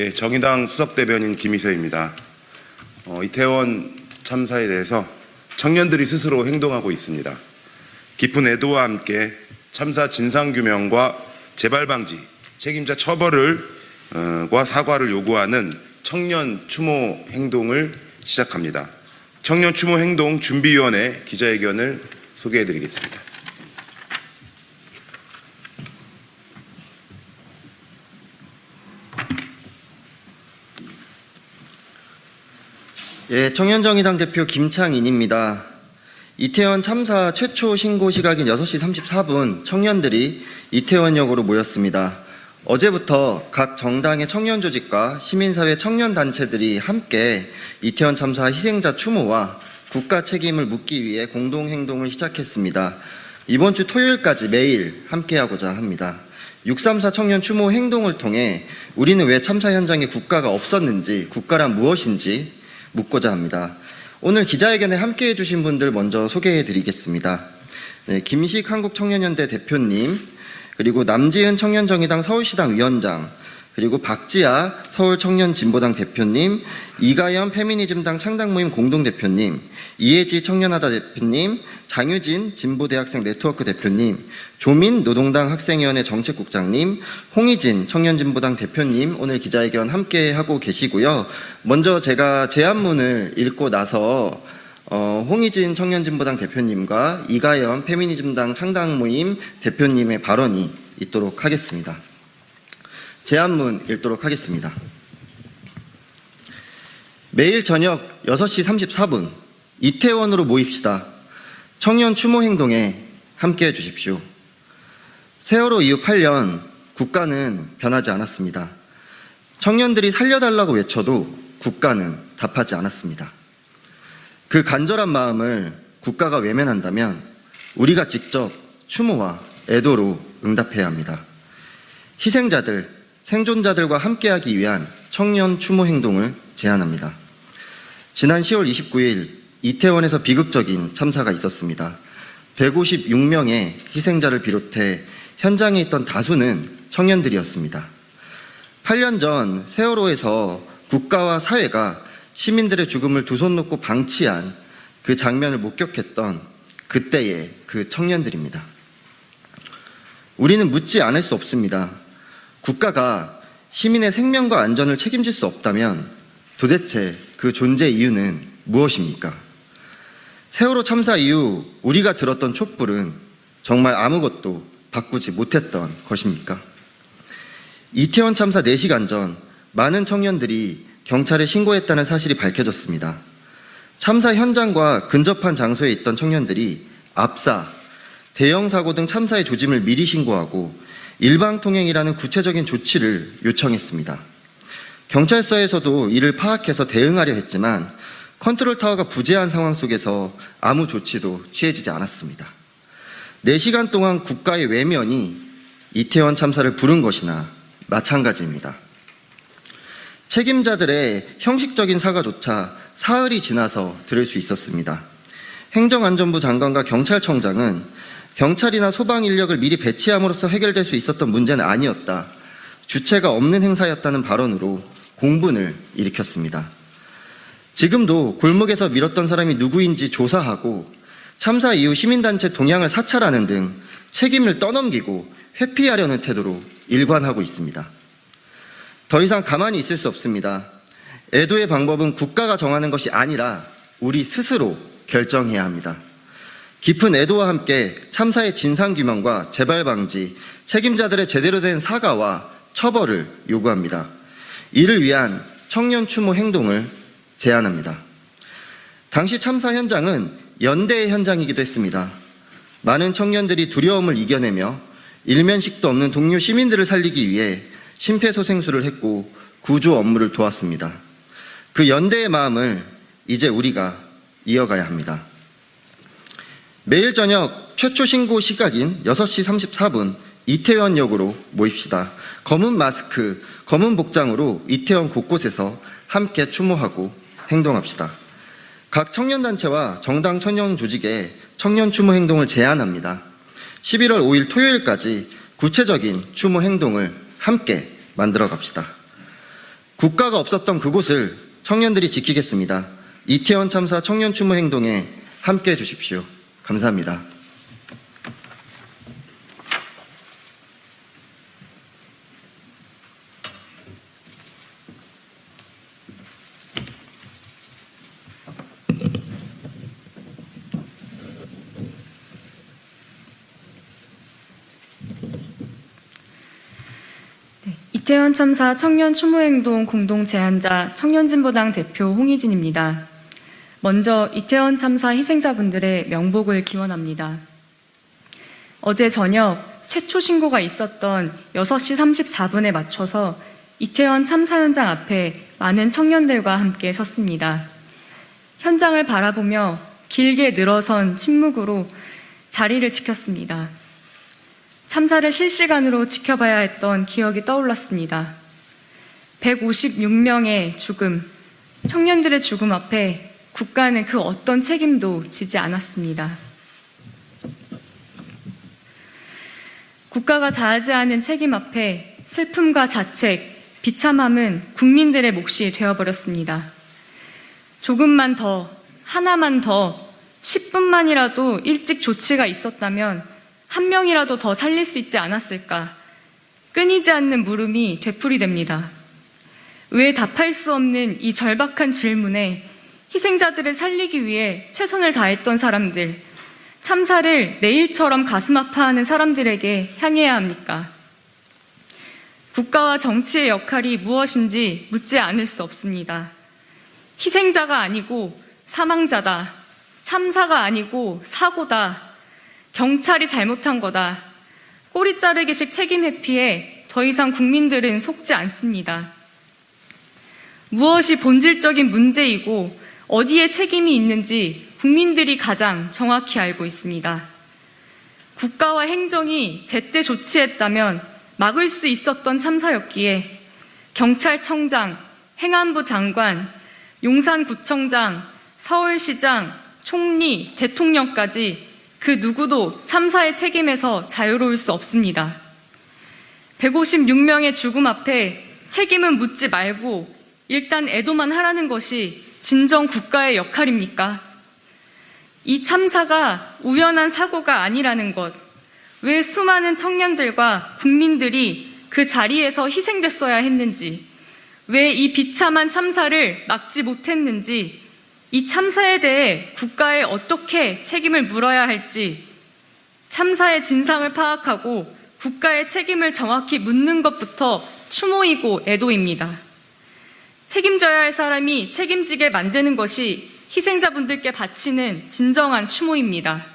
예, 정의당 수석대변인 김희세입니다. 이태원 참사에 대해서 청년들이 스스로 행동하고 있습니다. 깊은 애도와 함께 참사 진상규명과 재발방지, 책임자 처벌을 과 사과를 요구하는 청년 추모 행동을 시작합니다. 청년 추모 행동 준비위원회 기자회견을 소개해드리겠습니다. 예, 청년정의당 대표 김창인입니다. 이태원 참사 최초 신고 시각인 6시 34분 청년들이 이태원역으로 모였습니다. 어제부터 각 정당의 청년 조직과 시민사회 청년단체들이 함께 이태원 참사 희생자 추모와 국가 책임을 묻기 위해 공동행동을 시작했습니다. 이번 주 토요일까지 매일 함께하고자 합니다. 634 청년 추모 행동을 통해 우리는 왜 참사 현장에 국가가 없었는지, 국가란 무엇인지 묻고자 합니다. 오늘 기자회견에 함께해 주신 분들 먼저 소개해 드리겠습니다. 네, 김식 한국청년연대 대표님, 그리고 남지은 청년정의당 서울시당 위원장, 그리고 박지아 서울청년진보당 대표님, 이가연 페미니즘당 창당모임 공동대표님, 이혜지 청년하다 대표님, 장유진 진보대학생 네트워크 대표님, 조민 노동당 학생위원회 정책국장님, 홍희진 청년진보당 대표님 오늘 기자회견 함께 하고 계시고요. 먼저 제가 제안문을 읽고 나서 홍희진 청년진보당 대표님과 이가연 페미니즘당 창당모임 대표님의 발언이 있도록 하겠습니다. 제안문 읽도록 하겠습니다. 매일 저녁 6시 34분 이태원으로 모입시다. 청년 추모 행동에 함께해 주십시오. 세월호 이후 8년 국가는 변하지 않았습니다. 청년들이 살려달라고 외쳐도 국가는 답하지 않았습니다. 그 간절한 마음을 국가가 외면한다면 우리가 직접 추모와 애도로 응답해야 합니다. 희생자들, 생존자들과 함께하기 위한 청년 추모 행동을 제안합니다. 지난 10월 29일 이태원에서 비극적인 참사가 있었습니다. 156명의 희생자를 비롯해 현장에 있던 다수는 청년들이었습니다. 8년 전 세월호에서 국가와 사회가 시민들의 죽음을 두 손 놓고 방치한 그 장면을 목격했던 그때의 그 청년들입니다. 우리는 묻지 않을 수 없습니다. 국가가 시민의 생명과 안전을 책임질 수 없다면 도대체 그 존재 이유는 무엇입니까? 세월호 참사 이후 우리가 들었던 촛불은 정말 아무것도 바꾸지 못했던 것입니까? 이태원 참사 4시간 전 많은 청년들이 경찰에 신고했다는 사실이 밝혀졌습니다. 참사 현장과 근접한 장소에 있던 청년들이 압사, 대형 사고 등 참사의 조짐을 미리 신고하고 일방통행이라는 구체적인 조치를 요청했습니다. 경찰서에서도 이를 파악해서 대응하려 했지만 컨트롤타워가 부재한 상황 속에서 아무 조치도 취해지지 않았습니다. 4시간 동안 국가의 외면이 이태원 참사를 부른 것이나 마찬가지입니다. 책임자들의 형식적인 사과조차 사흘이 지나서 들을 수 있었습니다. 행정안전부 장관과 경찰청장은 경찰이나 소방 인력을 미리 배치함으로써 해결될 수 있었던 문제는 아니었다. 주체가 없는 행사였다는 발언으로 공분을 일으켰습니다. 지금도 골목에서 밀었던 사람이 누구인지 조사하고 참사 이후 시민단체 동향을 사찰하는 등 책임을 떠넘기고 회피하려는 태도로 일관하고 있습니다. 더 이상 가만히 있을 수 없습니다. 애도의 방법은 국가가 정하는 것이 아니라 우리 스스로 결정해야 합니다. 깊은 애도와 함께 참사의 진상규명과 재발방지, 책임자들의 제대로 된 사과와 처벌을 요구합니다. 이를 위한 청년 추모 행동을 제안합니다. 당시 참사 현장은 연대의 현장이기도 했습니다. 많은 청년들이 두려움을 이겨내며 일면식도 없는 동료 시민들을 살리기 위해 심폐소생술을 했고 구조 업무를 도왔습니다. 그 연대의 마음을 이제 우리가 이어가야 합니다. 매일 저녁 최초 신고 시각인 6시 34분 이태원역으로 모입시다. 검은 마스크, 검은 복장으로 이태원 곳곳에서 함께 추모하고 행동합시다. 각 청년단체와 정당 청년 조직에 청년 추모 행동을 제안합니다. 11월 5일 토요일까지 구체적인 추모 행동을 함께 만들어 갑시다. 국가가 없었던 그곳을 청년들이 지키겠습니다. 이태원 참사 청년 추모 행동에 함께해 주십시오. 감사합니다. 이태원 참사 청년 추모행동 공동 제안자 청년진보당 대표 홍희진입니다. 먼저 이태원 참사 희생자분들의 명복을 기원합니다. 어제 저녁 최초 신고가 있었던 6시 34분에 맞춰서 이태원 참사 현장 앞에 많은 청년들과 함께 섰습니다. 현장을 바라보며 길게 늘어선 침묵으로 자리를 지켰습니다. 참사를 실시간으로 지켜봐야 했던 기억이 떠올랐습니다. 156명의 죽음, 청년들의 죽음 앞에 국가는 그 어떤 책임도 지지 않았습니다. 국가가 다하지 않은 책임 앞에 슬픔과 자책, 비참함은 국민들의 몫이 되어버렸습니다. 조금만 더, 하나만 더, 10분만이라도 일찍 조치가 있었다면 한 명이라도 더 살릴 수 있지 않았을까? 끊이지 않는 물음이 되풀이됩니다. 왜 답할 수 없는 이 절박한 질문에 희생자들을 살리기 위해 최선을 다했던 사람들, 참사를 내일처럼 가슴 아파하는 사람들에게 향해야 합니까? 국가와 정치의 역할이 무엇인지 묻지 않을 수 없습니다. 희생자가 아니고 사망자다. 참사가 아니고 사고다. 경찰이 잘못한 거다. 꼬리 자르기식 책임 회피에 더 이상 국민들은 속지 않습니다. 무엇이 본질적인 문제이고 어디에 책임이 있는지 국민들이 가장 정확히 알고 있습니다. 국가와 행정이 제때 조치했다면 막을 수 있었던 참사였기에 경찰청장, 행안부 장관, 용산구청장, 서울시장, 총리, 대통령까지 그 누구도 참사의 책임에서 자유로울 수 없습니다. 156명의 죽음 앞에 책임은 묻지 말고 일단 애도만 하라는 것이 진정 국가의 역할입니까? 이 참사가 우연한 사고가 아니라는 것, 왜 수많은 청년들과 국민들이 그 자리에서 희생됐어야 했는지, 왜 이 비참한 참사를 막지 못했는지, 이 참사에 대해 국가에 어떻게 책임을 물어야 할지 참사의 진상을 파악하고 국가의 책임을 정확히 묻는 것부터 추모이고 애도입니다. 책임져야 할 사람이 책임지게 만드는 것이 희생자분들께 바치는 진정한 추모입니다.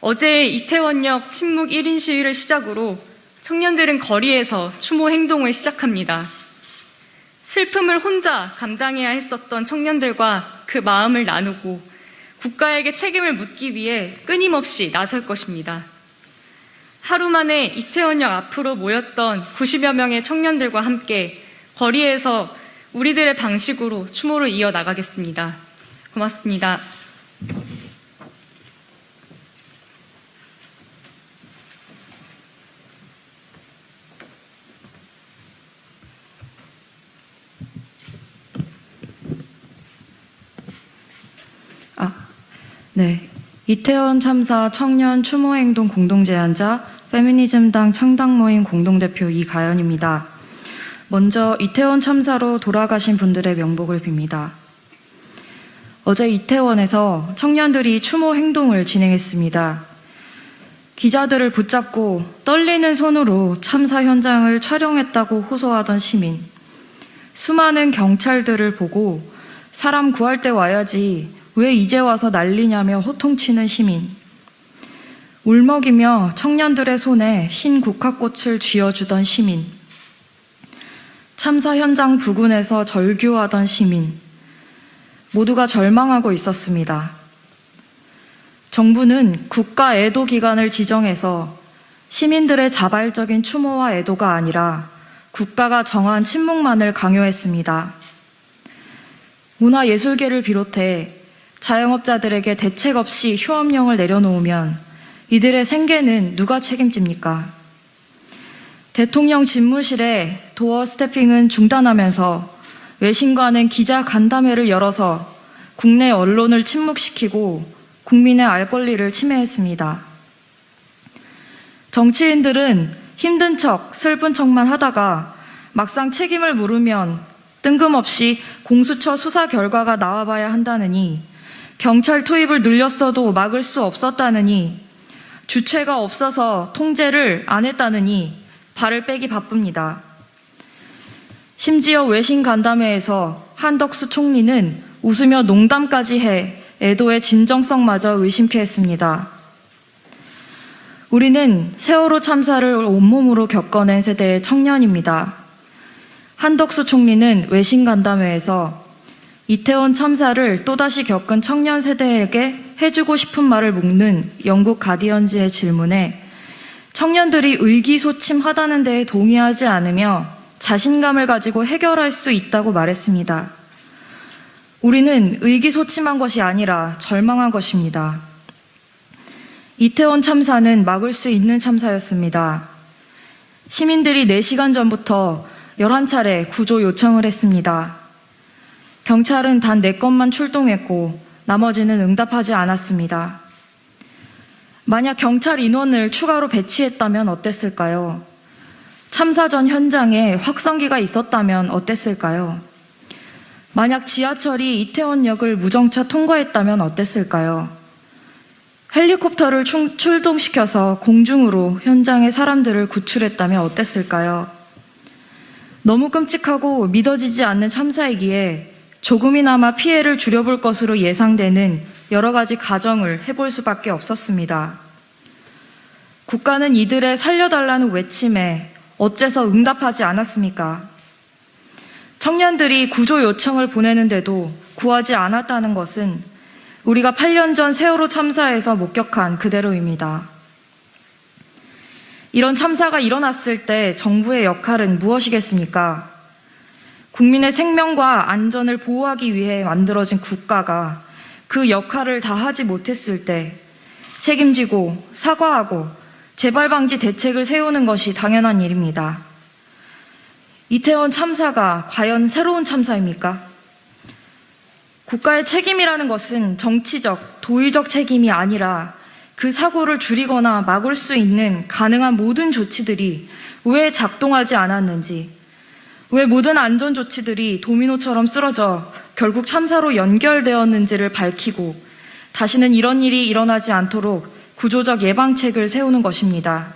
어제 이태원역 침묵 1인 시위를 시작으로 청년들은 거리에서 추모 행동을 시작합니다. 슬픔을 혼자 감당해야 했었던 청년들과 그 마음을 나누고 국가에게 책임을 묻기 위해 끊임없이 나설 것입니다. 하루 만에 이태원역 앞으로 모였던 90여 명의 청년들과 함께 거리에서 우리들의 방식으로 추모를 이어나가겠습니다. 고맙습니다. 네, 이태원 참사 청년 추모행동 공동제안자 페미니즘당 창당모임 공동대표 이가연입니다. 먼저 이태원 참사로 돌아가신 분들의 명복을 빕니다. 어제 이태원에서 청년들이 추모 행동을 진행했습니다. 기자들을 붙잡고 떨리는 손으로 참사 현장을 촬영했다고 호소하던 시민, 수많은 경찰들을 보고 사람 구할 때 와야지 왜 이제 와서 난리냐며 호통치는 시민, 울먹이며 청년들의 손에 흰 국화꽃을 쥐어주던 시민, 참사 현장 부근에서 절규하던 시민, 모두가 절망하고 있었습니다. 정부는 국가 애도 기간을 지정해서 시민들의 자발적인 추모와 애도가 아니라 국가가 정한 침묵만을 강요했습니다. 문화예술계를 비롯해 자영업자들에게 대책 없이 휴업령을 내려놓으면 이들의 생계는 누가 책임집니까? 대통령 집무실에 도어 스태핑은 중단하면서 외신과는 기자 간담회를 열어서 국내 언론을 침묵시키고 국민의 알 권리를 침해했습니다. 정치인들은 힘든 척, 슬픈 척만 하다가 막상 책임을 물으면 뜬금없이 공수처 수사 결과가 나와봐야 한다느니, 경찰 투입을 늘렸어도 막을 수 없었다느니, 주체가 없어서 통제를 안 했다느니 발을 빼기 바쁩니다. 심지어 외신 간담회에서 한덕수 총리는 웃으며 농담까지 해 애도의 진정성마저 의심케 했습니다. 우리는 세월호 참사를 온몸으로 겪어낸 세대의 청년입니다. 한덕수 총리는 외신 간담회에서 이태원 참사를 또다시 겪은 청년 세대에게 해주고 싶은 말을 묻는 영국 가디언지의 질문에 청년들이 의기소침하다는 데에 동의하지 않으며 자신감을 가지고 해결할 수 있다고 말했습니다. 우리는 의기소침한 것이 아니라 절망한 것입니다. 이태원 참사는 막을 수 있는 참사였습니다. 시민들이 4시간 전부터 11차례 구조 요청을 했습니다. 경찰은 단 4건만 출동했고 나머지는 응답하지 않았습니다. 만약 경찰 인원을 추가로 배치했다면 어땠을까요? 참사 전 현장에 확성기가 있었다면 어땠을까요? 만약 지하철이 이태원역을 무정차 통과했다면 어땠을까요? 헬리콥터를 출동시켜서 공중으로 현장의 사람들을 구출했다면 어땠을까요? 너무 끔찍하고 믿어지지 않는 참사이기에 조금이나마 피해를 줄여볼 것으로 예상되는 여러 가지 가정을 해볼 수밖에 없었습니다. 국가는 이들의 살려달라는 외침에 어째서 응답하지 않았습니까? 청년들이 구조 요청을 보내는데도 구하지 않았다는 것은 우리가 8년 전 세월호 참사에서 목격한 그대로입니다. 이런 참사가 일어났을 때 정부의 역할은 무엇이겠습니까? 국민의 생명과 안전을 보호하기 위해 만들어진 국가가 그 역할을 다하지 못했을 때 책임지고 사과하고 재발 방지 대책을 세우는 것이 당연한 일입니다. 이태원 참사가 과연 새로운 참사입니까? 국가의 책임이라는 것은 정치적, 도의적 책임이 아니라 그 사고를 줄이거나 막을 수 있는 가능한 모든 조치들이 왜 작동하지 않았는지, 왜 모든 안전 조치들이 도미노처럼 쓰러져 결국 참사로 연결되었는지를 밝히고 다시는 이런 일이 일어나지 않도록 구조적 예방책을 세우는 것입니다.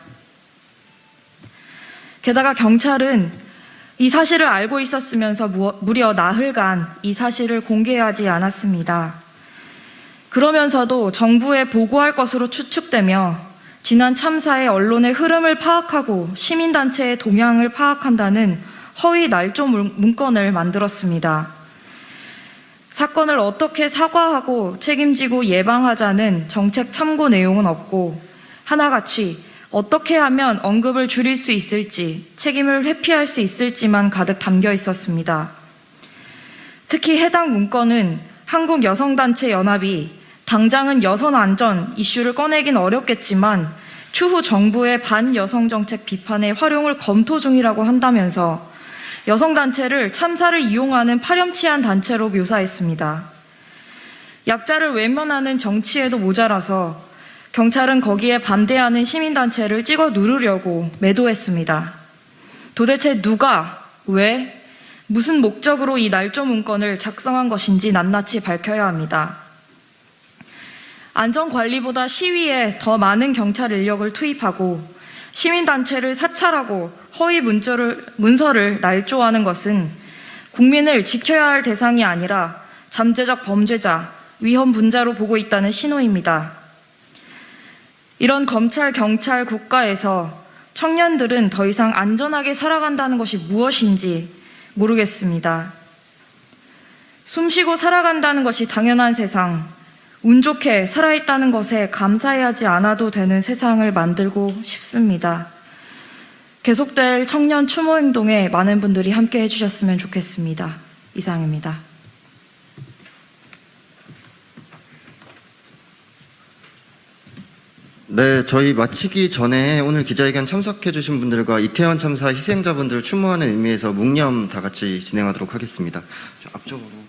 게다가 경찰은 이 사실을 알고 있었으면서 무려 나흘간 이 사실을 공개하지 않았습니다. 그러면서도 정부에 보고할 것으로 추측되며 지난 참사의 언론의 흐름을 파악하고 시민단체의 동향을 파악한다는 허위 날조 문건을 만들었습니다. 사건을 어떻게 사과하고 책임지고 예방하자는 정책 참고 내용은 없고 하나같이 어떻게 하면 언급을 줄일 수 있을지, 책임을 회피할 수 있을지만 가득 담겨 있었습니다. 특히 해당 문건은 한국여성단체연합이 당장은 여성 안전 이슈를 꺼내긴 어렵겠지만 추후 정부의 반여성 정책 비판에 활용을 검토 중이라고 한다면서 여성단체를 참사를 이용하는 파렴치한 단체로 묘사했습니다. 약자를 외면하는 정치에도 모자라서 경찰은 거기에 반대하는 시민단체를 찍어 누르려고 매도했습니다. 도대체 누가, 왜, 무슨 목적으로 이 날조 문건을 작성한 것인지 낱낱이 밝혀야 합니다. 안전관리보다 시위에 더 많은 경찰 인력을 투입하고 시민단체를 사찰하고 허위 문서를 날조하는 것은 국민을 지켜야 할 대상이 아니라 잠재적 범죄자, 위험 분자로 보고 있다는 신호입니다. 이런 검찰, 경찰, 국가에서 청년들은 더 이상 안전하게 살아간다는 것이 무엇인지 모르겠습니다. 숨쉬고 살아간다는 것이 당연한 세상, 운 좋게 살아있다는 것에 감사해하지 않아도 되는 세상을 만들고 싶습니다. 계속될 청년 추모 행동에 많은 분들이 함께 해주셨으면 좋겠습니다. 이상입니다. 네, 저희 마치기 전에 오늘 기자회견 참석해주신 분들과 이태원 참사 희생자분들 추모하는 의미에서 묵념 다 같이 진행하도록 하겠습니다. 좀 앞쪽으로.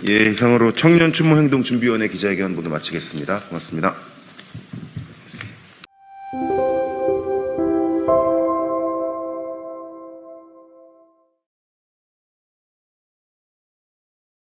예, 이상으로 청년 추모 행동 준비위원회 기자회견 모두 마치겠습니다. 고맙습니다.